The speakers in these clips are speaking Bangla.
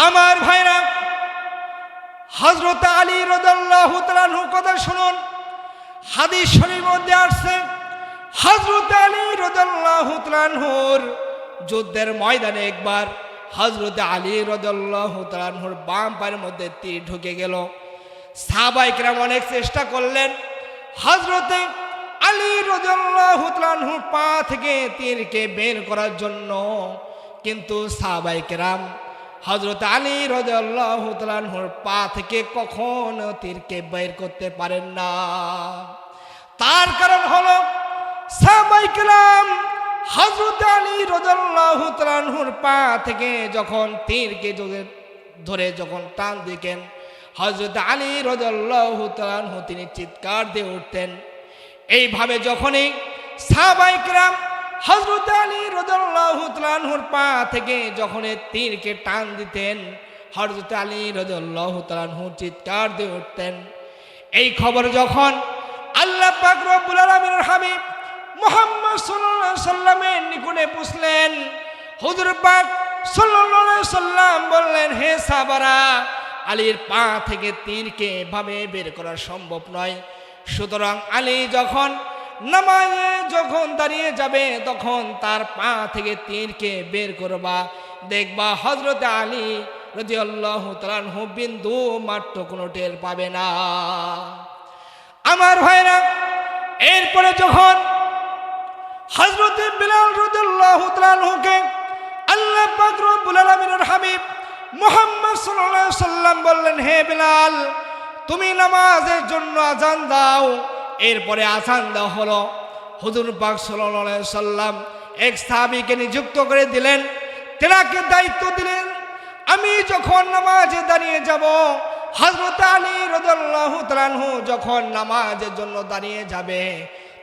আমার ভাইরা, হযরত আলী রাদিয়াল্লাহু তাআলা আনহুর কথা শুনুন। হাদিস শরীফের মধ্যে আসছে, হযরত আলী রাদিয়াল্লাহু তাআলা আনহুর যুদ্ধের ময়দানে একবার হযরত আলী রাদিয়াল্লাহু তাআলা আনহুর বাম পায়ের মধ্যে তীর ঢুকে গেল। সাহাবায়ে কেরাম অনেক চেষ্টা করলেন হযরত আলী রাদিয়াল্লাহু তাআলা আনহুর পা থেকে তীরকে বের করার জন্য, কিন্তু সাহাবায়ে কেরাম হযরত আলী রাদিয়াল্লাহু তাআলা আনহুর পা থেকে কখনো তীরকে বের করতে পারেন না। তার কারণ হলো সাহাবায়ে কেরাম হযরত আলী রাদিয়াল্লাহু তাআলা আনহুর পা থেকে যখন তীরকে ধরে যখন টান দিতেন, হযরত আলী রাদিয়াল্লাহু তাআলা আনহু তিনি চিৎকার দিয়ে উঠতেন। এইভাবে যখনই সাহাবায়ে কেরাম হযরত আলী রাদিয়াল্লাহু তাআলা আনহুর পা থেকে যখন তীরকে টান দিতেন, হযরত আলী রাদিয়াল্লাহু তাআলা আনহু চিৎকার দিয়ে উঠতেন। এই খবর যখন আল্লাহ পাক রব্বুল আলামিনের হাবিব মুহাম্মদ সাল্লাল্লাহু আলাইহি সাল্লামের নিকটে পৌঁছলেন, হুজুর পাক সাল্লাল্লাহু আলাইহি সাল্লাম বললেন, হে সাহাবারা, আলীর পা থেকে তীরকে এভাবে বের করা সম্ভব নয়। সুতরাং আলী যখন নামাজে যখন দাঁড়িয়ে যাবে তখন তার পা থেকে তীরকে বের করবা, দেখবা হযরত আলী রাদিয়াল্লাহু তাআলা আনহু বিন্দু মাত্র কোনো টের পাবে না। আমার ভাইরা, এরপরে যখন হযরত বিলাল রাদিয়াল্লাহু তাআলা আনহুকে আল্লাহ পাক রব্বুল আলামিনের হাবিব মুহাম্মদ সাল্লাল্লাহু আলাইহি সাল্লাম বললেন, হে বিলাল, তুমি নামাজের জন্য আযান দাও। এরপরে আযান দেওয়া হলো। হুজুর পাক সাল্লাল্লাহু আলাইহি সাল্লাম এক সাহাবীকে নিযুক্ত করে দিলেন, তেনাকে দায়িত্ব দিলেন, আমি যখন নামাজে দাঁড়িয়ে যাব, হযরত আলী রাদিয়াল্লাহু তাআলা আনহু যখন নামাজের জন্য দাঁড়িয়ে যাবে,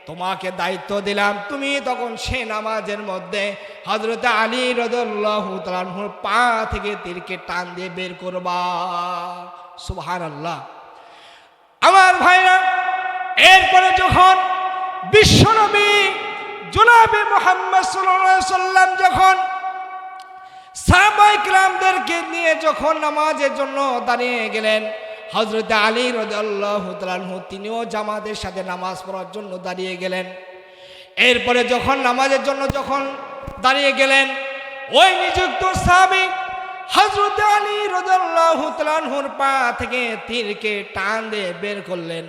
তোমাকে দায়িত্ব দিলাম, তুমি তখন সে নামাজের মধ্যে হযরত আলী রাদিয়াল্লাহু তাআলা আনহুর পা থেকে তীরকে টান দিয়ে বের করবা। সুবহানাল্লাহ। আমার ভাইরা, এরপরে যখন বিশ্বনবী জনাবে মুহাম্মদ সাল্লাল্লাহু আলাইহি সাল্লাম যখন সাহাবায়ে কেরামদেরকে নিয়ে যখন নামাজের জন্য দাঁড়িয়ে গেলেন, হযরত আলী রাদিয়াল্লাহু তাআলা আনহু তিনিও জামাতের সাথে নামাজ পড়ার জন্য দাঁড়িয়ে গেলেন। এরপরে যখন নামাজের জন্য যখন দাঁড়িয়ে গেলেন, ওই নিযুক্ত সাহাবী হযরত আলী রাদিয়াল্লাহু তাআলা আনহুর পা থেকে তীরকে টান দিয়ে বের করলেন।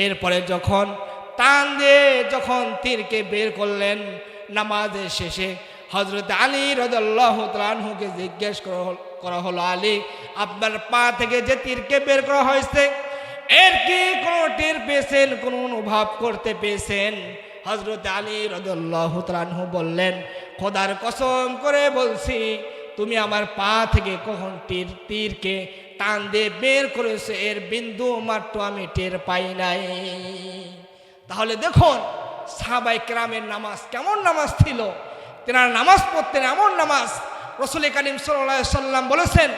এরপরে যখন টান দিয়ে যখন তীরকে বের করলেন, নামাজের শেষে হযরত আলী রাদিয়াল্লাহু তাআলা আনহুকে জিজ্ঞেস করা হলো, আলী, আপনার পা থেকে যে তীরকে বের করা হয়েছে, এর কি কোনো টের পেয়েছেন, কোনো অনুভব করতে পেয়েছেন? হযরত আলী রাদিয়াল্লাহু তাআলা আনহু বললেন, খোদার কসম করে বলছি, তুমি আমার পা থেকে কখন তীরকে টান দিয়ে বের করেছে এর বিন্দু মাত্র আমি টের পাই নাই। তাহলে দেখুন সাহাবায়ে কেরামের নামাজ কেমন নামাজ ছিল। তেনারা নামাজ পড়তেন এমন নামাজ, রাসূল কারীম সাল্লাল্লাহু আলাইহি সাল্লাম বলেছেন,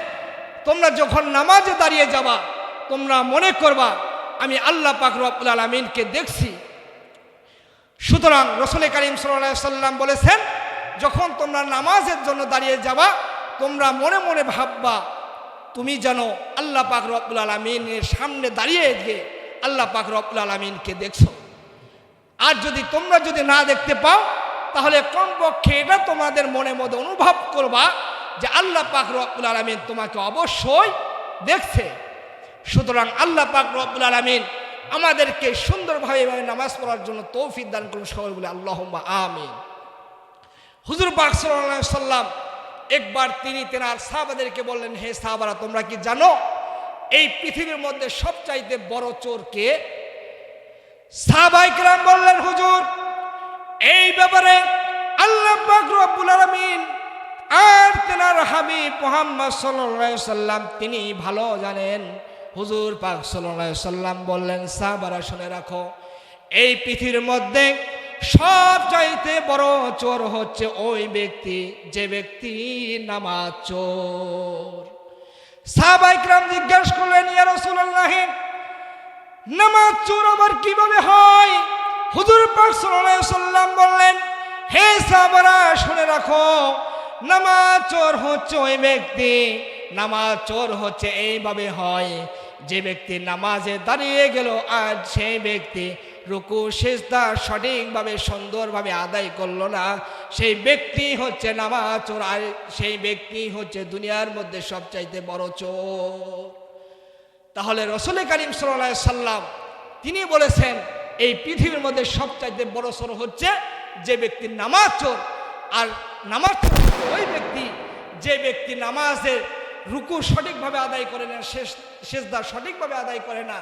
তোমরা যখন নামাজে দাঁড়িয়ে যাবা, তোমরা মনে করবা আমি আল্লাহ পাক রব্বুল আলামিনকে দেখছি। সুতরাং রাসূল কারীম সাল্লাল্লাহু আলাইহি সাল্লাম বলেছেন, যখন তোমরা নামাজের জন্য দাঁড়িয়ে যাবা, তোমরা মনে মনে ভাববা তুমি যেন আল্লাহ পাক রব্বুল আলামিনের সামনে দাঁড়িয়ে গিয়ে আল্লাহ পাক রব্বুল আলামিনকে দেখছো। আর তোমরা যদি না দেখতে পাও, তাহলে কমপক্ষে এটা তোমাদের মনের মধ্যে অনুভব করবা যে আল্লাহ পাক রব্বুল আলামিন তোমাকে অবশ্যই দেখছে। সুতরাং আল্লাহ পাক রব্বুল আলামিন আমাদেরকে সুন্দরভাবে নামাজ পড়ার জন্য তৌফিক দান করুন। সবাই বলে আল্লাহুম্মা আমিন। হুজুর পাক সাল্লাল্লাহু আলাইহি সাল্লাম একবার তিনি তেনার সাহাবাদেরকে বললেন, হে সাহাবারা, তোমরা কি জানো এই পৃথিবীর মধ্যে সবচাইতে বড় চোর কে? সাহাবায়ে কেরাম বললেন, হুজুর, এই ব্যাপারে আল্লাহ পাক রব্বুল আলামিন আর তেনার হাবিব মুহাম্মদ সাল্লাল্লাহু আলাইহি সাল্লাম তিনি ভালো জানেন। হুজুর পাক সাল্লাল্লাহু আলাইহি সাল্লাম বললেন, সাহাবারা শুনে রাখো, এই পৃথিবীর মধ্যে সবচাইতে বড় চোর হচ্ছে ওই ব্যক্তি যে ব্যক্তি নামাজ চোর। সাহাবায়ে কেরাম জিজ্ঞাসা করলেন, ইয়া রাসূলুল্লাহ, নামাজ চোর আবার কিভাবে হয়? হুজুর পাক সাল্লাল্লাহু আলাইহি সাল্লাম বললেন, হে সাহাবারা শুনে রাখো, নামাজ চোর হচ্ছে ওই ব্যক্তি নামাজ চোর হচ্ছে এইভাবে হয়, যে ব্যক্তি নামাজে দাঁড়িয়ে গেল আর সেই ব্যক্তি রুকু সিজদা সঠিকভাবে সুন্দরভাবে আদায় করলো না, সেই ব্যক্তি হচ্ছে নামাজ চোর, আর সেই ব্যক্তি হচ্ছে দুনিয়ার মধ্যে সবচাইতে বড় চোর। তাহলে রাসূল করিম সাল্লাল্লাহু আলাইহি সাল্লাম তিনি বলেছেন এই পৃথিবীর মধ্যে সবচাইতে বড় চোর হচ্ছে যে ব্যক্তি নামাজ চোর। আর নামাজ চোর হচ্ছে ওই ব্যক্তি যে ব্যক্তি নামাজের রুকু সঠিকভাবে আদায় করে না, সিজদা সঠিকভাবে আদায় করে না,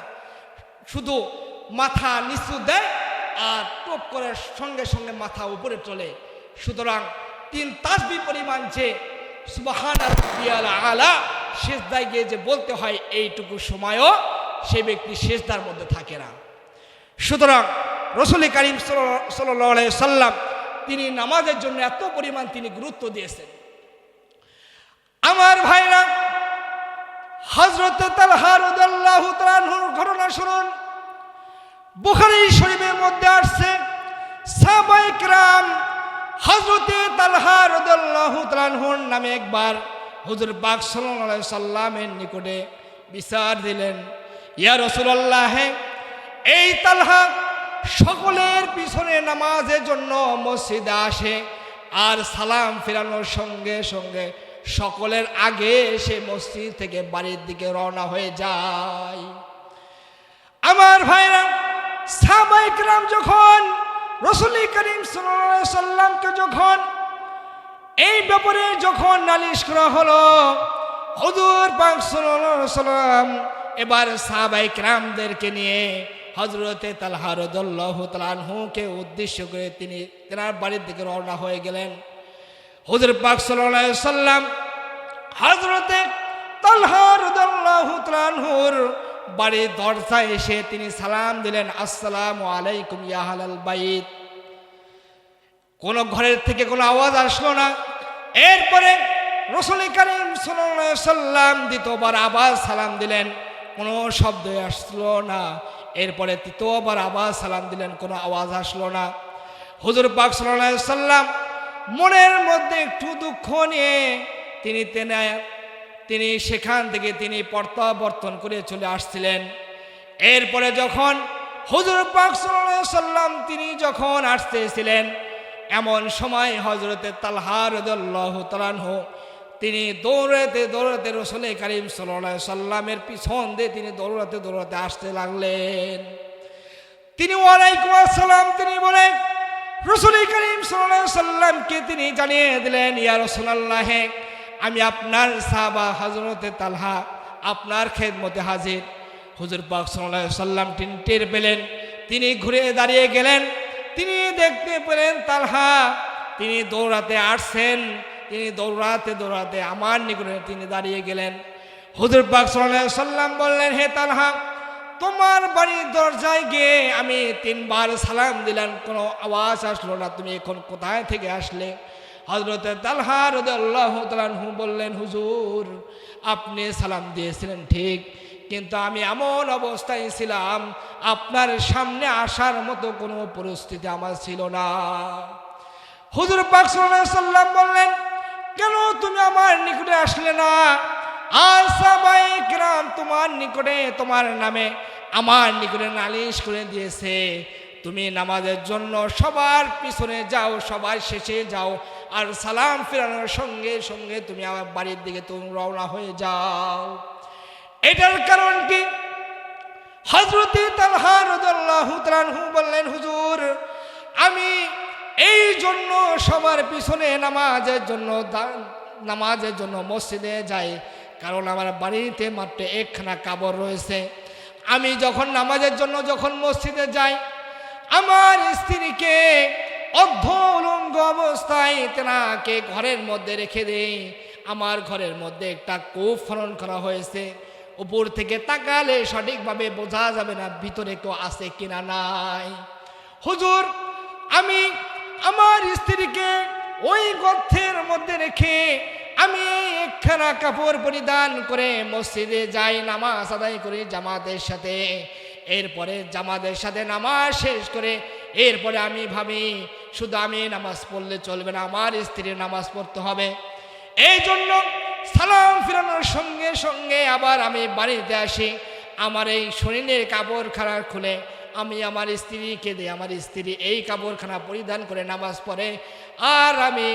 শুধু মাথা নিচু দেয় আর টপ করে সঙ্গে সঙ্গে মাথা উপরে চলে। সুতরাং 3 তাসবিহ পরিমাণ যে সুবহানা রাব্বিয়াল আলা সিজদায় গিয়ে যে বলতে হয়, এইটুকু সময়ও সেই ব্যক্তি সিজদার মধ্যে থাকে না। সুতরাং রাসূল করিম সাল্লাল্লাহু আলাইহি সাল্লাম তিনি নামাজের জন্য এত পরিমাণ তিনি গুরুত্ব দিয়েছেন। আমার ভাইরা, হযরত তালহা রাদিয়াল্লাহু তাআলা আনহুর ঘটনা শুনুন। বুখারী শরীফের মধ্যে আসছে, সাহাবায়ে কেরাম হযরত তালহা রাদিয়াল্লাহু তাআলা আনহুর নামে একবার হুজুর পাক সাল্লাল্লাহু আলাইহি সাল্লামের নিকটে বিচার দিলেন, ইয়া রাসূলুল্লাহ, এই তালহা সকলের পিছনে নামাজের জন্য মসজিদে আসে আর সালাম ফেরানোর সঙ্গে সঙ্গে সকলের আগে সে মসজিদ থেকে বাড়ির দিকে রওনা হয়ে যায়। আমার ভাইরা, সাহাবায়ে কেরাম যখন রাসূল করিম সাল্লাল্লাহু আলাইহি সাল্লামকে যখন এই ব্যাপারে যখন নালিশ করা হলো, হুজুর পাক সাল্লাল্লাহু আলাইহি সাল্লাম এবার সাহাবায়ে কেরামদেরকে নিয়ে হযরতে তালহা রাদিয়াল্লাহু তাআলা আনহুকে উদ্দেশ্য করে তিনি তেনার বাড়ির দিকে রওনা হয়ে গেলেন। হুজুর পাক সাল্লাল্লাহু আলাইহি সাল্লাম হযরতে তালহা রাদিয়াল্লাহু তাআলা আনহুর বাড়ির দরজায় এসে তিনি সালাম দিলেন, আসসালামু আলাইকুম ইয়া আহলাল বাইত। কোন ঘরের থেকে কোনো আওয়াজ আসলো না। এরপরে রাসূল করিম সাল্লাল্লাহু আলাইহি সাল্লাম দ্বিতীয়বার আবার সালাম দিলেন, কোনো শব্দ আসলো না। এরপরে তৃতীয়বার আবার সালাম দিলেন, কোনো আওয়াজ আসলো না। হুজুর পাক সাল্লাল্লাহু আলাইহি সাল্লাম মনের মধ্যে একটু দুঃখ নিয়ে তিনি সেখান থেকে তিনি প্রত্যাবর্তন করে চলে আসছিলেন। এরপরে যখন হুজুর পাক সাল্লাল্লাহু আলাইহি সাল্লাম তিনি যখন আসতেছিলেন, এমন সময় হযরতে তালহা রাদিয়াল্লাহু তাআলা আনহু তিনি দৌড়াতে দৌড়াতে রাসূল করিম সাল্লাল্লাহু আলাইহি সাল্লামের পিছন দিয়ে তিনি দৌড়াতে দৌড়াতে আসতে লাগলেন। তিনি ওয়ালাইকুম আসসালাম তিনি বলে রাসূল করিম সাল্লাল্লাহু আলাইহি সাল্লামকে তিনি জানিয়ে দিলেন, ইয়া রাসূলুল্লাহ, আমি আপনার সাহাবা হযরতে তালহা আপনার খেদমতে হাজির। হুজুর পাক সাল্লাল্লাহু আলাইহি সাল্লাম তিনি টের পেলেন, তিনি ঘুরে দাঁড়িয়ে গেলেন, তিনি দেখতে পেলেন তালহা তিনি দৌড়াতে আসছেন। তিনি দৌড়াতে দৌড়াতে আমার নিকটে তিনি দাঁড়িয়ে গেলেন। হুজুর পাক সাল্লাল্লাহু আলাইহি সাল্লাম বললেন, হে তালহা, তোমার বাড়ির দরজায় গিয়ে আমি 3 বার সালাম দিলাম, কোনো আওয়াজ আসলো না, তুমি এখন কোথায় থেকে আসলে? হযরত তালহা রাদিয়াল্লাহু তাআলা আনহু বললেন, হুজুর, আপনি সালাম দিয়েছিলেন ঠিক, কিন্তু আমি এমন অবস্থায় ছিলাম আপনার সামনে আসার মতো কোনো পরিস্থিতি আমার ছিল না। হুজুর পাক সাল্লাল্লাহু আলাইহি সাল্লাম বললেন, কেন তুমি আমার নিকটে আসলে না? আর সাহাবায়ে কেরাম তোমার নিকটে তোমার নামে আমার নিকটে নালিশ করে দিয়েছে, তুমি নামাজের জন্য সবার পিছনে যাও, সবার শেষে যাও, আর সালাম ফেরানোর সঙ্গে সঙ্গে তুমি আমার বাড়ির দিকে তুমি রওনা হয়ে যাও। এটার কারণ কি? হযরত তালহা রাদিয়াল্লাহু তাআলা আনহু বললেন, হুজুর, আমি এই জন্য সবার পিছনে নামাজের জন্য মসজিদে যাই, কারণ আমার বাড়িতে মাত্র একখানা কাবর রয়েছে। আমি যখন নামাজের জন্য যখন মসজিদে যাই, আমার স্ত্রীকে অর্ধ উলঙ্গ অবস্থায় তেনাকে ঘরের মধ্যে রেখে দেই। আমার ঘরের মধ্যে একটা কূপ খনন করা হয়েছে, উপর থেকে তাকালে সঠিকভাবে বোঝা যাবে না ভিতরে কেউ আছে কিনা নাই। হুজুর, আমি আমার স্ত্রীকে ওই গর্তের মধ্যে রেখে আমি একখানা কাপড় পরিধান করে মসজিদে যাই, নামাজ আদায় করি জামাতের সাথে। এরপরে জামাতের সাথে নামাজ শেষ করে এরপরে আমি ভাবি শুধু আমি নামাজ পড়লে চলবে না, আমার স্ত্রীর নামাজ পড়তে হবে। এই জন্য সালাম ফিরানোর সঙ্গে সঙ্গে আবার আমি বাড়িতে আসি, আমার এই শরীরের কাপড়খানা খুলে আমি আমার স্ত্রীকে দিই, আমার স্ত্রী এই কাপড়খানা পরিধান করে নামাজ পড়ে, আর আমি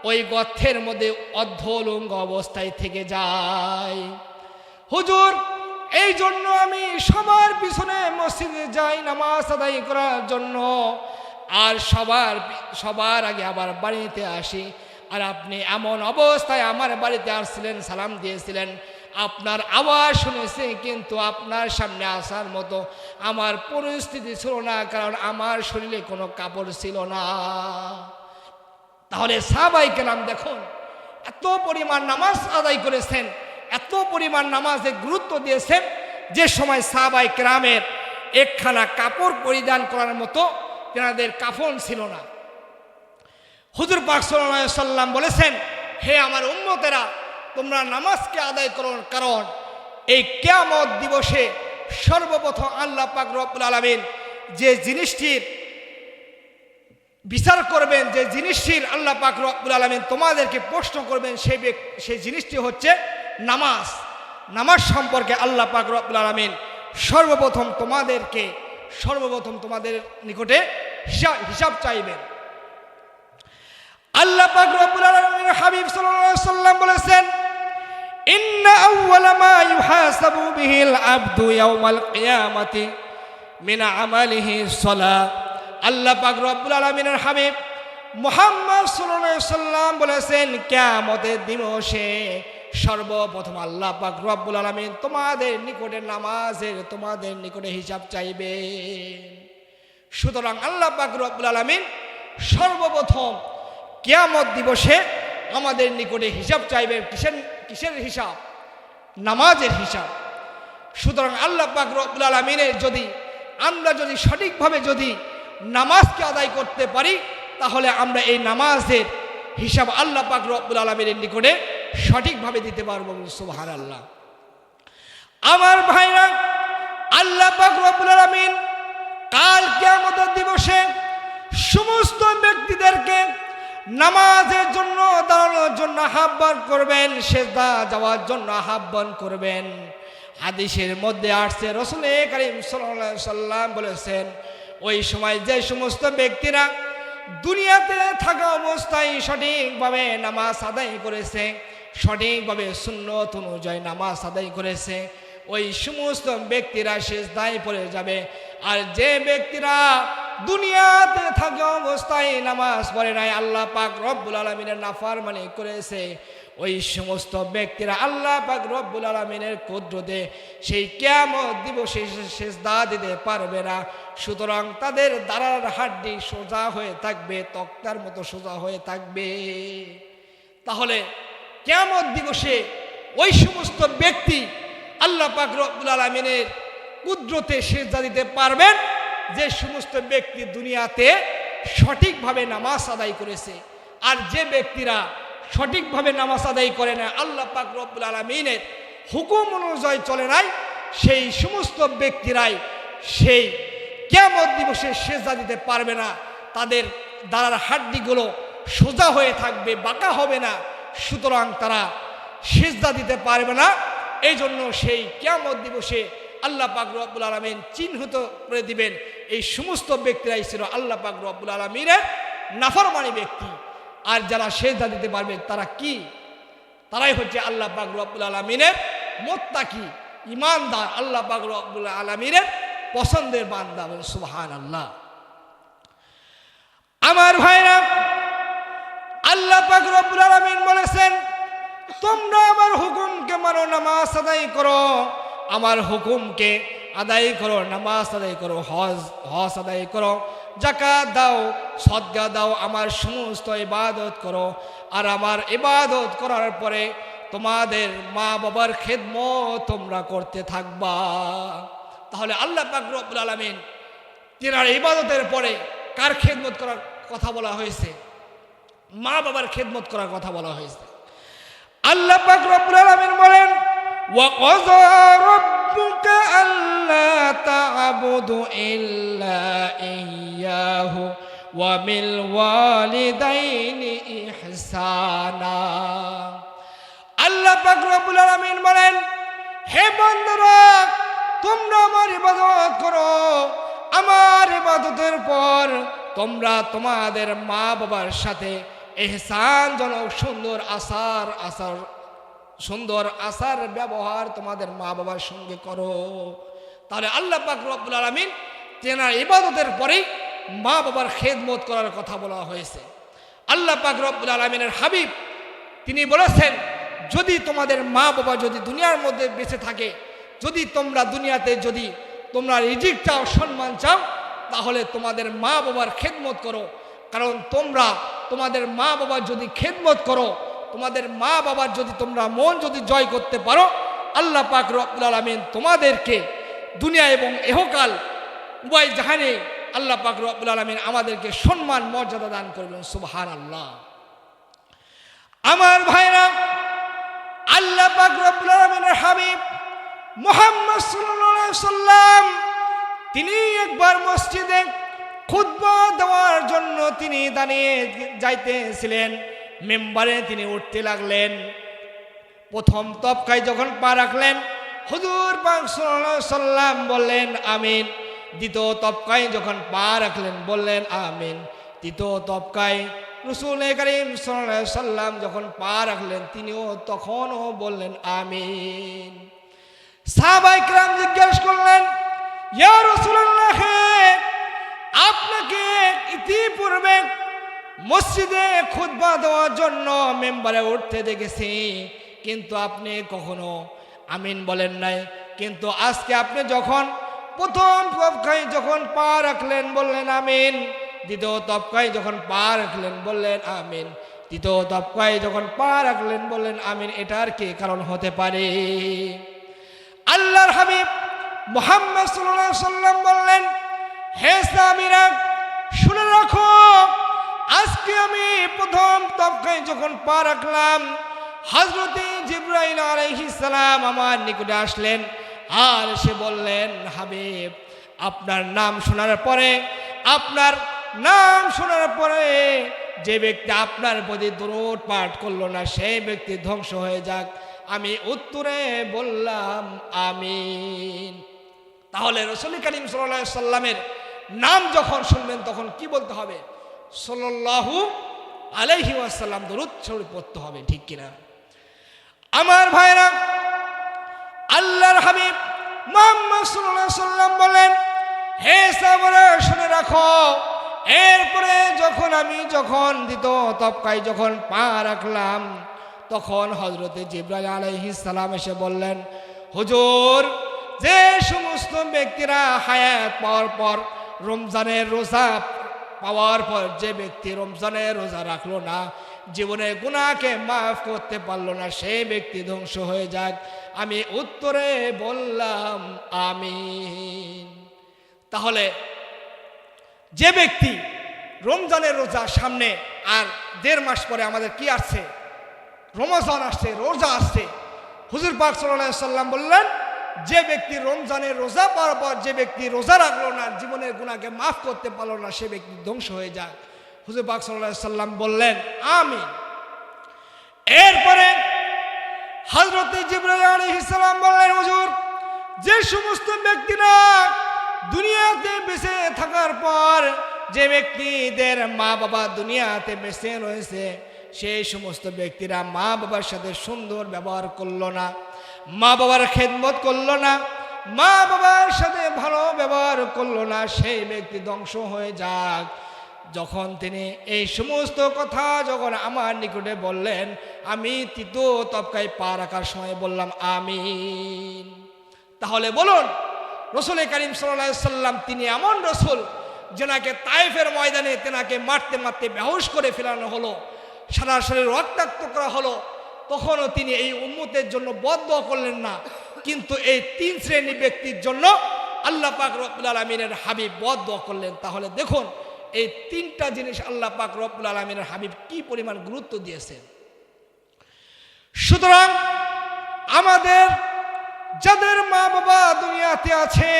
ওই গর্থের মধ্যে অর্ধলুঙ্গ অবস্থায় থেকে যাই। হুজুর, এই জন্য আমি সবার পিছনে মসজিদে যাই নামাজ আদায় করার জন্য, আর সবার আগে আবার বাড়িতে আসি। আর আপনি এমন অবস্থায় আমার বাড়িতে আসছিলেন, সালাম দিয়েছিলেন, আপনার আওয়াজ শুনেছি, কিন্তু আপনার সামনে আসার মতো আমার পরিস্থিতি ছিল না, কারণ আমার শরীরে কোনো কাপড় ছিল না। তাহলে সাহাবায়ে কেরাম দেখুন, এত পরিমাণ নামাজ আদায় করেছেন, এত পরিমাণ নামাজে গুরুত্ব দিয়েছেন, যে সময় সাহাবায়ে কেরামের একখানা কাপড় পরিধান করার মতো তেনাদের কাফন ছিল না। হুজুর পাক সাল্লাল্লাহু আলাইহি সাল্লাম বলেছেন, হে আমার উম্মতেরা, তোমরা নামাজকে আদায় করো, কারণ এই কিয়ামত দিবসে সর্বপ্রথম আল্লাহ পাক রব্বুল আলামিন যে জিনিসটির বিচার করবেন, যে জিনিসটির আল্লাহ পাক রব্বুল আলামিন তোমাদেরকে প্রশ্ন করবেন, সেই জিনিসটি হচ্ছে নামাজ। নামাজ সম্পর্কে আল্লাহ পাক রব্বুল আলামিন সর্বপ্রথম তোমাদের নিকটে হিসাব চাইবেন। আল্লাহ পাক রব্বুল আলামিনের হাবিব সাল্লাল্লাহু আলাইহি সাল্লাম বলেছেন, ইন্না আউওয়ালা মা ইউহাসাবু বিহিল আবদু ইয়াউমাল কিয়ামাতি মিন আমালিহি সালাহ। আল্লাহ পাক রব্বুল আলামিনের হাবিব মুহাম্মদ সাল্লাল্লাহু আলাইহি সাল্লাম বলেছেন, কিয়ামতের দিবসে সর্বপ্রথম আল্লাহ পাক রব্বুল আলামিন তোমাদের নিকটে হিসাব চাইবেন। সুতরাং আল্লাহ পাক রব্বুল আলামিন সর্বপ্রথম কিয়ামত দিবসে আমাদের নিকটে হিসাব চাইবেন। কিসের হিসাব? নামাজের হিসাব। সুতরাং আল্লাহ পাক রব্বুল আলামিনের আমরা যদি সঠিকভাবে নামাজকে আদায় করতে পারি, তাহলে আমরা এই নামাজের হিসাব আল্লাহ পাক রব্বুল আলামিনের নিকটে সঠিকভাবে দিতে পারবো। সুবহানাল্লাহ। আমার ভাইরা, আল্লাহ পাক রব্বুল আলামিন কাল কিয়ামতের দিবসে সমস্ত ব্যক্তিদেরকে নামাজের জন্য দাঁড়ানোর জন্য আহ্বান করবেন, সিজদা যাওয়ার জন্য আহ্বান করবেন। হাদিসের মধ্যে আসছে, রাসূল করিম সাল্লাল্লাহু আলাইহি সাল্লাম বলেছেন, ওই সময় যে সমস্ত ব্যক্তিরা দুনিয়াতে থাকা অবস্থায় সঠিকভাবে নামাজ আদায় করেছে, সঠিকভাবে সুন্নত অনুযায়ী নামাজ আদায় করেছে, ওই সমস্ত ব্যক্তিরা সিজদায় পড়ে যাবে। আর যে ব্যক্তিরা দুনিয়াতে থাকা অবস্থায় নামাজ পড়ে নাই, আল্লাহ পাক রব্বুল আলামিনের নাফরমানি করেছে, ওই সমস্ত ব্যক্তিরা আল্লাহ পাক রব্বুল আলামিনের কুদরতে সেই কিয়ামত দিবসে সিজদা দিতে পারবে না। সুতরাং তাদের দাঁড়ার হাড্ডি সোজা হয়ে থাকবে, তক্তার মতো সোজা হয়ে থাকবে। তাহলে কিয়ামত দিবসে ওই সমস্ত ব্যক্তি আল্লাহ পাক রব্বুল আলামিনের কুদরতে সিজদা দিতে পারবেন যে সমস্ত ব্যক্তি দুনিয়াতে সঠিকভাবে নামাজ আদায় করেছে। আর যে ব্যক্তিরা সঠিকভাবে নামাজ আদায় করে না, আল্লাহ পাক রব্বুল আলামিনের হুকুম অনুযায়ী চলে নাই, সেই সমস্ত ব্যক্তিরাই সেই কিয়ামত দিবসে সিজদা দিতে পারবে না। তাদের দাঁড়ার হাড্ডিগুলো সোজা হয়ে থাকবে, বাঁকা হবে না। সুতরাং তারা সিজদা দিতে পারবে না। এই জন্য সেই কিয়ামত দিবসে আল্লাহ পাক রব্বুল আলামিন চিহ্নিত করে দিবেন, এই সমস্ত ব্যক্তিরাই ছিল আল্লাহ পাক রব্বুল আলামিনের নাফরমানি ব্যক্তি। আর যারা সিজদা দিতে পারবে তারা কি? তারাই হচ্ছে আল্লাহ পাক রব্বুল আলামিনের মুত্তাকি, ঈমানদার, আল্লাহ পাক রব্বুল আলামিনের পছন্দের বান্দা। সুবহানাল্লাহ। আমার ভাইরা, আল্লাহ পাক রব্বুল আলামিন বলেছেন, তোমরা আমার হুকুমকে মানো, নামাজ আদায় করো, আমার হুকুমকে আদায় করো, নামাজ আদায় করো, হজ আদায় করো, যাকাত দাও, সদকা দাও, আমার সমস্ত ইবাদত করো। আর আমার ইবাদত করার পরে তোমাদের মা বাবার খেদমত তোমরা করতে থাকবা। তাহলে আল্লাহ পাক রব্বুল আলামিন তিনার ইবাদতের পরে কার খেদমত করার কথা বলা হয়েছে? মা বাবার খেদমত করার কথা বলা হয়েছে। আল্লাহ পাক রব্বুল আলামিন বলেন, وَقَضَى رَبُّكَ أَلَّا تَعْبُدُوا إِلَّا إِيَّاهُ وَبِالْوَالِدَيْنِ إِحْسَانًا। আল্লাহ আল্লাহ পাক রব্বুল আলামিন বলেন, হে বান্দারা, তোমরা আমার ইবাদত করো। আমার ইবাদতের পর তোমরা তোমাদের মা বাবার সাথে ইহসানজনক সুন্দর আচার ব্যবহার তোমাদের মা বাবার সঙ্গে করো। তাহলে আল্লাহ পাক রব্বুল আলামিন তেনার ইবাদতের পরেই মা বাবার খেদমত করার কথা বলা হয়েছে। আল্লাহ পাক রব্বুল আলামিনের হাবিব তিনি বলেছেন, যদি তোমাদের মা বাবা যদি দুনিয়ার মধ্যে বেঁচে থাকে, যদি তোমরা দুনিয়াতে যদি তোমরা রিজিক চাও, সম্মান চাও, তাহলে তোমাদের মা বাবার খেদমত করো। কারণ তোমরা তোমাদের মা বাবার যদি খেদমত করো, তোমাদের মা বাবার যদি তোমরা মন যদি জয় করতে পারো, আল্লাহ পাক রব্বুল আলামিন তোমাদেরকে দুনিয়া এবং ইহকাল উভয় জাহানে আল্লাহ পাক রব্বুল আলামিন আমাদেরকে সম্মান মর্যাদা দান করবেন। সুবহানাল্লাহ। আমার ভাইরা, আল্লাহ পাক রব্বুল আলামিনের হাবিব মুহাম্মদ সাল্লাল্লাহু আলাইহি সাল্লাম তিনি একবার মসজিদে খুতবা দেওয়ার জন্য তিনি দাঁড়িয়ে যাইতেছিলেন। মেম্বারে তিনি উঠতে লাগলেন। প্রথম তবকায় যখন পা রাখলেন, হুজুর পাক সাল্লাল্লাহু আলাইহি সাল্লাম বললেন আমিন। দ্বিতীয় তবকায় যখন পা রাখলেন বললেন আমিন। তৃতীয় তবকায় রাসূল করিম সাল্লাল্লাহু আলাইহি সাল্লাম যখন পা রাখলেন, তিনিও তখনও বললেন আমিন। সাহাবায়ে কেরাম জিজ্ঞাসা করলেন, ইয়া রাসূলুল্লাহ, আপনাকে ইতিপূর্বে মসজিদে খুতবা দেওয়ার জন্য মেম্বারে উঠতে দেখেছি, কিন্তু আপনি কখনো আমিন বলেন নাই। কিন্তু আজকে আপনি যখন প্রথম তবকায় যখন পা রাখলেন বললেন আমিন, দ্বিতীয় তবকায় যখন পা রাখলেন বললেন আমিন, তৃতীয় তবকায় যখন পা রাখলেন বললেন আমিন, এটার কি কারণ হতে পারে? আল্লাহর হাবিব মুহাম্মদ সাল্লাল্লাহু আলাইহি সাল্লাম বললেন, হে সাহাবীরা, শুনে রাখো, আজকে আমি প্রথম তবকায় যখন পা রাখলাম, হযরত জিবরাইল আলাইহিস সালাম আমার নিকটে আসলেন আর সে বললেন, হাবিব, আপনার নাম শোনার পরে যে ব্যক্তি আপনার প্রতি দরুদ পাঠ করলো না, সেই ব্যক্তি ধ্বংস হয়ে যাক। আমি উত্তরে বললাম আমিন। তাহলে রাসূল করিম সাল্লাল্লাহু আলাইহি সাল্লামের নাম যখন শুনবেন তখন কি বলতে হবে? সাল্লাল্লাহু আলাইহি ওয়াসাল্লাম দরুদ শরীফ পড়তে হবে, ঠিক কিনা? আমার ভাইরা, আল্লাহর হাবিব মুহাম্মদ সাল্লাল্লাহু আলাইহি সাল্লাম বলেন, হে সাহাবারা, শুনে রাখো, এরপরে আমি যখন দ্বিতীয় তবকায় যখন পা রাখলাম, তখন হযরত জিবরাইল আলাইহিস সালাম এসে বললেন, হুজুর, যে সমস্ত ব্যক্তিরা হায়াত পাওয়ার পর রমজানের রোজা পাওয়ার পর যে ব্যক্তি রমজানের রোজা রাখলো না, জীবনের গুনাহকে মাফ করতে পারলো না, সেই ব্যক্তি ধ্বংস হয়ে যাক। আমি উত্তরে বললাম আমিন। তাহলে যে ব্যক্তি রমজানের রোজা সামনে আর 1.5 মাস পরে আমাদের কি আসছে? রমজান আসছে, রোজা আসছে। হুজুর পাক সাল্লাল্লাহু আলাইহি সাল্লাম বললেন, যে ব্যক্তি রমজানের রোজা পাওয়ার পর যে ব্যক্তি রোজা রাখলো না, জীবনের গুনাহকে মাফ করতে পারলো না, সে ব্যক্তি ধ্বংস হয়ে যায়। হুজুর পাক সাল্লাল্লাহু আলাইহি সাল্লাম বললেন আমিন। এরপরে হযরত জিবরাইল আলাইহিস সালাম বললেন, হুজুর, যে সমস্ত ব্যক্তিরা দুনিয়াতে বেঁচে থাকার পর যে ব্যক্তিদের মা বাবা দুনিয়াতে বেঁচে রয়েছে, সেই সমস্ত ব্যক্তিরা মা বাবার সাথে সুন্দর ব্যবহার করলো না, মা বাবার খেদমত করলো না, মা বাবার সাথে ভালো ব্যবহার করলো না, সেই ব্যক্তি ধ্বংস হয়ে যাক। যখন তিনি এই সমস্ত কথা যখন আমার নিকটে বললেন, আমি তৃতীয় তবকায় পা রাখার সময় বললাম আমিন। তাহলে বলুন, রাসূল করিম সাল্লাল্লাহু আলাইহি সাল্লাম তিনি এমন রাসূল, যেনাকে তায়েফের ময়দানে তেনাকে মারতে মারতে বেহুশ করে ফেলানো হলো, সারা শরীর রক্তাক্ত করা হলো, তখনও তিনি এই উম্মতের জন্য বদদোয়া করলেন না। কিন্তু এই 3 শ্রেণী ব্যক্তির জন্য আল্লাহ পাক রব্বুল আলামিনের হাবিব বদদোয়া করলেন। তাহলে দেখুন, এই 3টা জিনিস আল্লাহ পাক রব্বুল আলামিনের হাবিব কি পরিমাণ গুরুত্ব দিয়েছেন। সুতরাং আমাদের যাদের মা বাবা দুনিয়াতে আছে,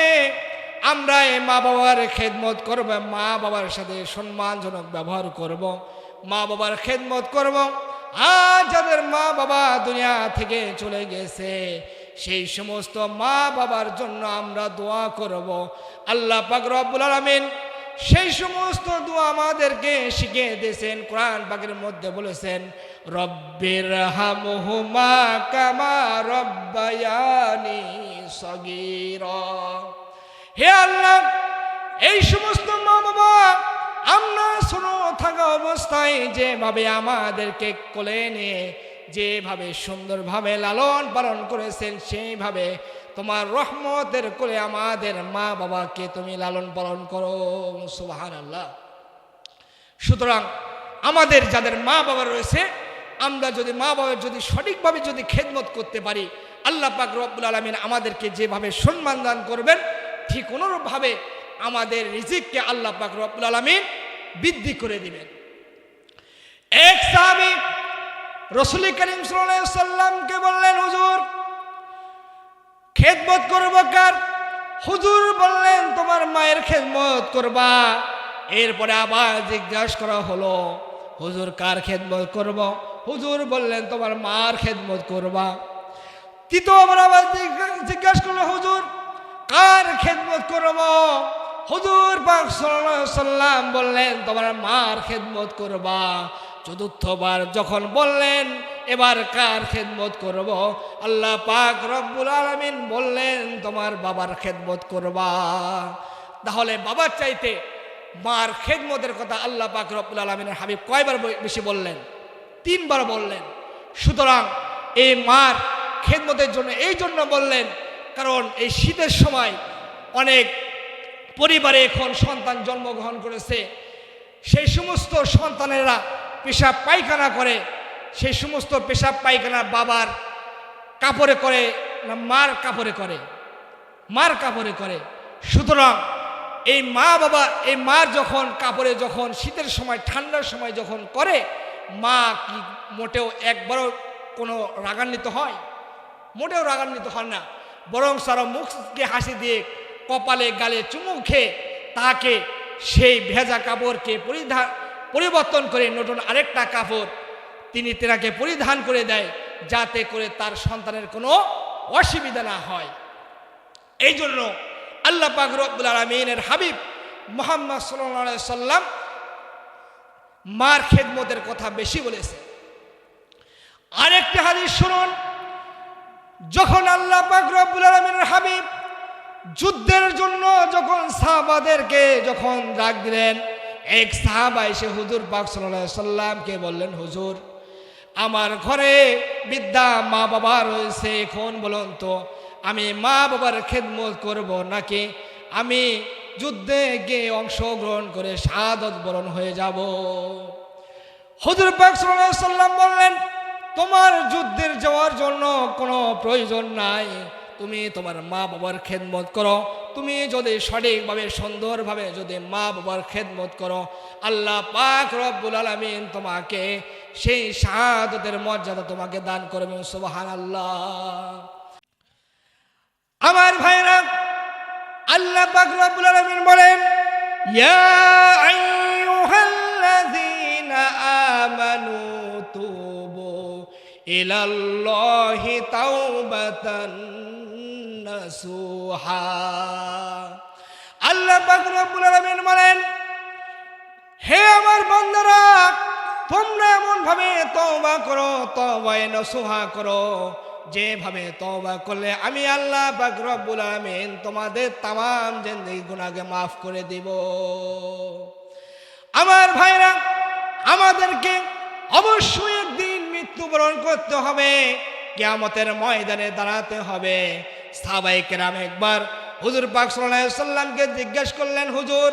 আমরা এই মা বাবার খেদমত করব, মা বাবার সাথে সম্মানজনক ব্যবহার করব, মা বাবার খেদমত করব, আর যাদের মা বাবা দুনিয়া থেকে চলে গেছে সেই সমস্ত মা বাবার জন্য আমরা দোয়া করব। আল্লাহ পাক রব্বুল আলামিন সেই সমস্ত দোয়া আমাদেরকে শিখিয়ে দিয়েছেন। কোরআন পাকের মধ্যে বলেছেন, রব্বির হামহুমা কামা রব্বায়ানি সগীরা। হে আল্লাহ, এই সমস্ত মা বাবা আমরা ছোট থাকা অবস্থায় যেভাবে আমাদেরকে কোলে নিয়ে যেভাবে সুন্দরভাবে লালন পালন করেছেন, সেইভাবে তোমার রহমতের কোলে আমাদের মা বাবাকে তুমি লালন পালন করো। সুবহানাল্লাহ। সুতরাং আমাদের যাদের মা বাবা রয়েছে, আমরা যদি মা বাবার যদি সঠিকভাবে যদি খেদমত করতে পারি, আল্লাহ পাক রব্বুল আলামিন আমাদেরকে যেভাবে সম্মান দান করবেন, ঠিক অনুরূপভাবে আমাদের রিজিককে আল্লাহ পাক রব্বুল আলামিন বৃদ্ধি করে দিবেন। এক সাহাবী রাসূল করিম সাল্লাল্লাহু আলাইহি সাল্লামকে বললেন, হুজুর খেদমত করব কার? হুজুর বললেন, তোমার মায়ের খেদমত করবা। এরপরে আবার জিজ্ঞাসা করা হলো, হুজুর কার খেদমত করব? হুজুর বললেন, তোমার মার খেদমত করবা। তৃতীয়বার আবার জিজ্ঞাসা করলো, হুজুর কার খেদমত করব? হুজুর পাক সাল্লাল্লাহু আলাইহি সাল্লাম বললেন, তোমার মার খেদমত করবা। চতুর্থবার যখন বললেন, এবার কার খেদমত করব? আল্লাহ পাক রব্বুল আলামিন বললেন, তোমার বাবার খেদমত করবা। তাহলে বাবার চাইতে মার খেদমতের কথা আল্লাহ পাক রব্বুল আলামিনের হাবিব কয়বার বেশি বললেন? 3 বার বললেন। সুতরাং এই মার খেদমতের জন্য এই জন্য বললেন, কারণ এই শীতের সময় অনেক পরিবারে এখন সন্তান জন্মগ্রহণ করেছে, সেই সমস্ত সন্তানেরা পেশাব পায়খানা করে, সেই সমস্ত পেশাব পায়খানা বাবার কাপড়ে করে না মার কাপড়ে করে? মার কাপড়ে করে। সুতরাং এই মা বাবা, এই মার যখন কাপড়ে যখন শীতের সময় ঠান্ডার সময় যখন করে, মা কি মোটেও একবারও কোনো রাগান্বিত হয়? মোটেও রাগান্বিত হন না, বরং সারা মুখকে হাসি দিয়ে কপালে গালে চুমু খেয়ে তাকে সেই ভেজা কাপড়কে পরিবর্তন করে নতুন আরেকটা কাপড় তিনি তেনাকে পরিধান করে দেয়, যাতে করে তার সন্তানের কোনো অসুবিধা না হয়। এই জন্য আল্লাহ পাক রব্বুল আলামিনের হাবিব মুহাম্মদ সাল্লাল্লাহু আলাইহি সাল্লাম মার খেদমতের কথা বেশি বলেছে। আরেকটি হাদিস শুনুন, যখন আল্লাহ পাক রব্বুল আলামিনের হাবিব যুদ্ধের জন্য যখন সাহাবাদেরকে যখন ডাক দিলেন, এক সাহাবা এসে হুজুর পাক সাল্লাল্লাহু আলাইহি সাল্লামকে বললেন, হুজুর আমার ঘরে বৃদ্ধা মা বাবা রয়েছে, এখন বলুন তো আমি মা বাবার খেদমত করব নাকি আমি যুদ্ধে গিয়ে অংশগ্রহণ করে শাহাদাত বরণ হয়ে যাব? হুজুর পাক সাল্লাল্লাহু আলাইহি সাল্লাম বললেন, তোমার যুদ্ধের যাওয়ার জন্য কোনো প্রয়োজন নাই, তুমি তোমার মা বাবার খেদমত করো। তুমি যদি সঠিকভাবে সুন্দরভাবে যদি মা বাবার খেদমত করো, আল্লাহ পাক রব্বুল আলামিন তোমাকে সেই শাহাদাতের মর্যাদা তোমাকে দান করবেন। সুবহানাল্লাহ। আমার ভাইরা, আল্লাহ পাক রব্বুল আলামিন বলেন, ইয়া আইয়ুহাল্লাযীনা আমানু তুবু ইলাল্লাহি তাওবাতান নাসুহা। আল্লাহ পাক রব্বুল আলামিন বলেন, হে আমার বান্দারা, তোমরা এমন ভাবে তওবা করো, তওবায়ে নসুহা করো, যেভাবে তওবা করলে আমি আল্লাহ পাক রব্বুল আলামিন তোমাদের तमाम জিন্দেগি গুনাহকে মাফ করে দিব। আমার ভাইরা, আমাদেরকে অবশ্যই একদিন মৃত্যুবরণ করতে হবে, কিয়ামতের ময়দানে দাঁড়াতে হবে। সাহাবায়ে কেরাম একবার হুজুর পাক সাল্লাল্লাহু আলাইহি সাল্লামকে জিজ্ঞাসা করলেন, হুজুর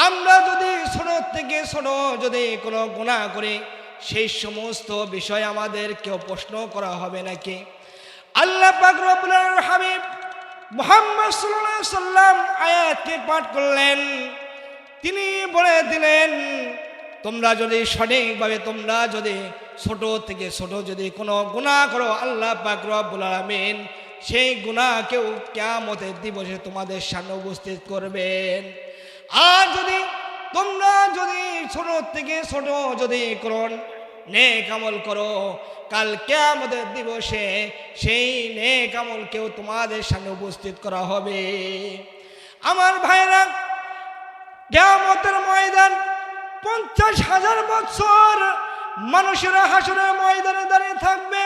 আমরা যদি ছোট থেকে ছোট যদি কোনো গুনাহ করি, সেই সমস্ত বিষয় আমাদের কেউ প্রশ্ন করা হবে নাকি? আল্লাহ পাক রব্বুল আলামিনের হাবিব মুহাম্মদ সাল্লাল্লাহু আলাইহি সাল্লাম আয়াতকে পাঠ করলেন। তিনি বলে দিলেন, তোমরা যদি সঠিকভাবে তোমরা যদি ছোট থেকে ছোট যদি কোনো গুনাহ করো, আল্লাহ পাক রব্বুল আলামিন সেই গুনাহকেও কিয়ামতের দিবসে তোমাদের সামনে উপস্থিত করবেন। আর যদি তোমরা যদি ছোট থেকে ছোট যদি কোনো নেক আমল করো, কাল কিয়ামতের দিবসে সেই নেক আমলকেও তোমাদের সামনে উপস্থিত করা হবে। আমার ভাইরা, কিয়ামতের ময়দান 50,000 বছর মানুষেরা হাসরের ময়দানে দাঁড়িয়ে থাকবে।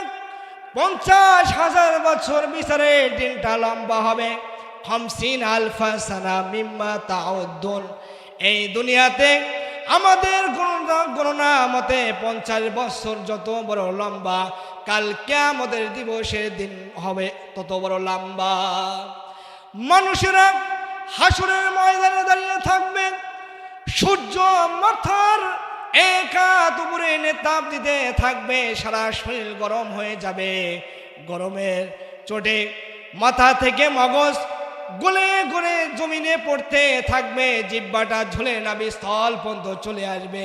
50,000 বছর বিচারের দিনটা লম্বা হবে। 50,000 সানা মিম্মা তাউদ্দুন। এই দুনিয়াতে আমাদের গণনা মতে 50 বছর যত বড় লম্বা, কাল কিয়ামতের দিবসের দিন হবে তত বড় লম্বা। মানুষেরা হাসরের ময়দানে দাঁড়িয়ে থাকবে। সূর্য মাথার এক হাত উপরে এনে তাপ দিতে থাকবে, সারা শরীর গরম হয়ে যাবে। গরমের চোটে মাথা থেকে মগজ গলে গলে জমিনে পড়তে থাকবে, জিহ্বাটা ঝুলে নাভিস্থল পর্যন্ত চলে আসবে।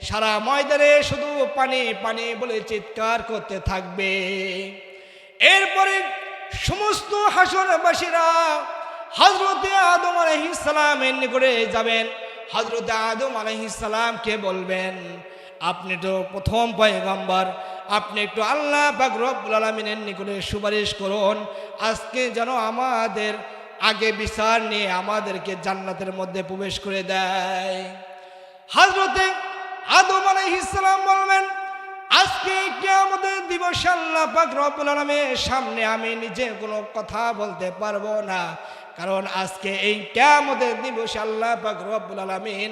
সারা ময়দানে শুধু পানি পানি বলে চিৎকার করতে থাকবে। এরপরে সমস্ত হাসরবাসীরা হযরতে আদম আলাইহিস সালামের নিকটে যাবেন। হযরতে আদম আলাইহিস সালামকে বলবেন, আপনি তো প্রথম পয়গম্বর, আপনি একটু আল্লাহ পাক রব্বুল আলামিনের নিকটে সুপারিশ করুন, আজকে যেন আমাদের আগে বিচার নিয়ে আমাদেরকে জান্নাতের মধ্যে প্রবেশ করে দেয়। হযরতে আদম আলাইহিস সালাম বলবেন, আজকে কিয়ামতের দিবসে আল্লাহ পাক রব্বুল আলামিনের সামনে আমি নিজে কোনো কথা বলতে পারবো না, কারণ আজকে এই কিয়ামতের দিবসে আল্লাহ পাক রব্বুল আলামিন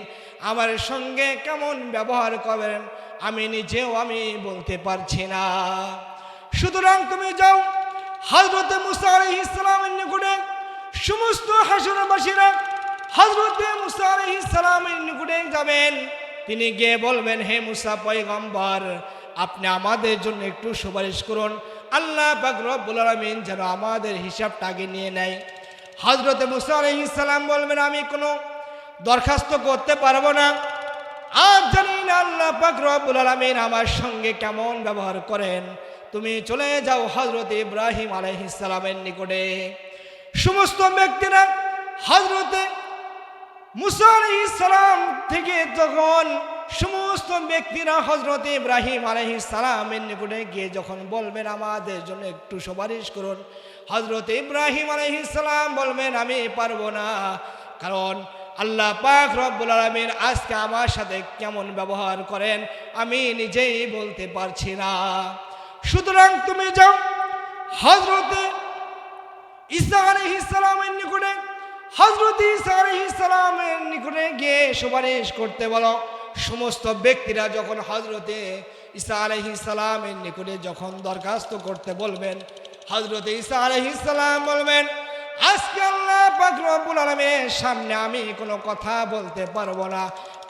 আমার সঙ্গে কেমন ব্যবহার করবেন আমি নিজেও বলতে পারছি না। সুতরাং তুমি যাও হযরতে মুসা আলাইহিস সালামের নিকটে। সমস্ত হাসরবাসীরা হযরতে মুসা আলাইহিস সালামের নিকটে যাবেন। তিনি গিয়ে বলবেন, হে মুসা পয়গম্বর, আপনি আমাদের জন্য একটু সুপারিশ করুন, আল্লাহ পাক রব্বুল আলামিন যেন আমাদের হিসাবটা আগে নিয়ে নেয়। হযরতে মুসা আলাইহিস সালাম বলবেন, আমি কোনো দরখাস্ত করতে পারবো না। আর জানি না আল্লাহ পাক রব্বুল আলামিন আমার সঙ্গে কেমন ব্যবহার করেন। তুমি চলে যাও হযরতে ইব্রাহিম আলাইহিস সালামের নিকটে। সমস্ত ব্যক্তিরা হযরতে মুসা আলাইহিস সালাম থেকে যখন সমস্ত ব্যক্তিরা হযরতে ইব্রাহিম আলাইহিস সালামের নিকটে গিয়ে যখন বলবেন, আমাদের জন্য একটু সুপারিশ করুন, হযরতে ইব্রাহিম আলাইহিস সালাম বলবেন, আমি পারবো না, কারণ আল্লাহ পাক রব্বুল আলামিন আজকে আমার সাথে কেমন ব্যবহার করেন আমি নিজেই বলতে পারছি না। সুতরাং তুমি যাও হযরতে ঈসা আলাইহিস সালামের নিকটে। হযরতে ঈসা আলাইহিস সালামের নিকটে গিয়ে সুপারিশ করতে বলো। সমস্ত ব্যক্তিরা যখন হযরতে ঈসা আলাইহিস সালামের নিকটে যখন দরখাস্ত করতে বলবেন, হযরতে ঈসা আলাইহিস সালাম বলবেন, আজকে আল্লাহ পাক রব্বুল আলামিনের সামনে আমি কোনো কথা বলতে পারবো না,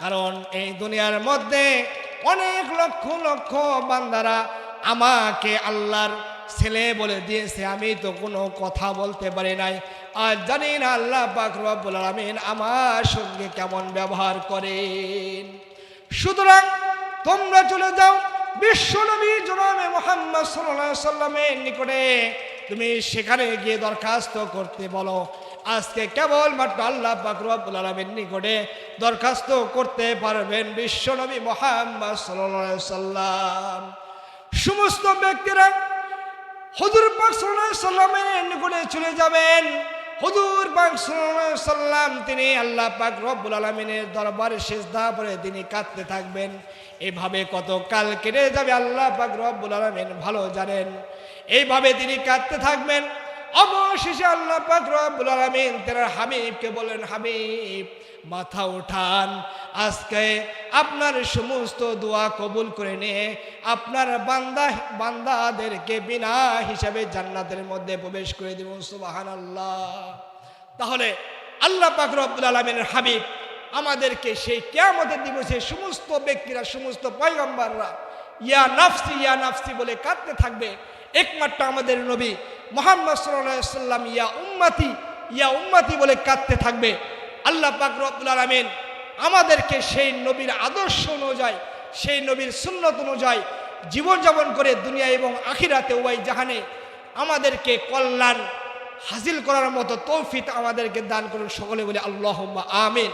কারণ এই দুনিয়ার মধ্যে অনেক লক্ষ লক্ষ বান্দারা আমাকে আল্লাহর ছেলে বলে দিয়েছে, আমি তো কোনো কথা বলতে পারি নাই। আর জানি না আল্লাহ পাক রব্বুল আলামিন আমার সঙ্গে কেমন ব্যবহার করেন। সুতরাং তোমরা চলে যাও বিশ্বনবী জনাবে মুহাম্মদ সাল্লাল্লাহু আলাইহি সাল্লামের নিকটে। তুমি সেখানে গিয়ে দরখাস্ত করতে বলো। আজকে কেবলমাত্র আল্লাহ পাক রব্বুল আলামিন নিকটে দরখাস্ত করতে পারবেন বিশ্বনবী মুহাম্মদ সাল্লাল্লাহু আলাইহি সাল্লাম। সমস্ত ব্যক্তিরা হুজুর পাক সাল্লাল্লাহু আলাইহি সাল্লামের নিকটে চলে যাবেন। হুজুর পাক সাল্লাল্লাহু আলাইহি সাল্লাম তিনি আল্লাহ পাক রব্বুল আলামিনের দরবারে সিজদা করে তিনি কাঁদতে থাকবেন। এইভাবে কত কাল কেটে যাবে আল্লাহ পাক রব্বুল আলামিন ভালো জানেন। এইভাবে তিনি কাঁদতে থাকবেন। অবশেষে আল্লাহ পাক রব্বুল আলামিন তার হাবিবকে বলেন, হাবিব মাথা উঠান, আজকে আপনার সমস্ত দোয়া কবুল করে নিয়ে আপনার বান্দাদেরকে বিনা হিসাবে জান্নাতের মধ্যে প্রবেশ করে দেব। সুবহানাল্লাহ। তাহলে আল্লাহ পাক রব্বুল আলামিনের হাবিব আমাদেরকে সেই কিয়ামতের দিবসে সমস্ত ব্যক্তিরা সমস্ত পয়গম্বররা ইয়া নাফসি বলে কাঁদতে থাকবে। একমাত্র আমাদের নবী মুহাম্মদ সাল্লাল্লাহু আলাইহি সাল্লাম ইয়া উম্মতি বলে কাঁদতে থাকবে। আল্লাহ পাক রব্বুল আলামিন আমাদেরকে সেই নবীর আদর্শ অনুযায়ী, সেই নবীর সুন্নত অনুযায়ী জীবনযাপন করে দুনিয়া এবং আখিরাতে উভয় জাহানে আমাদেরকে কল্যাণ হাসিল করার মতো তৌফিক আমাদেরকে দান করুন। সকলে বলে আল্লাহুম্মা আমিন।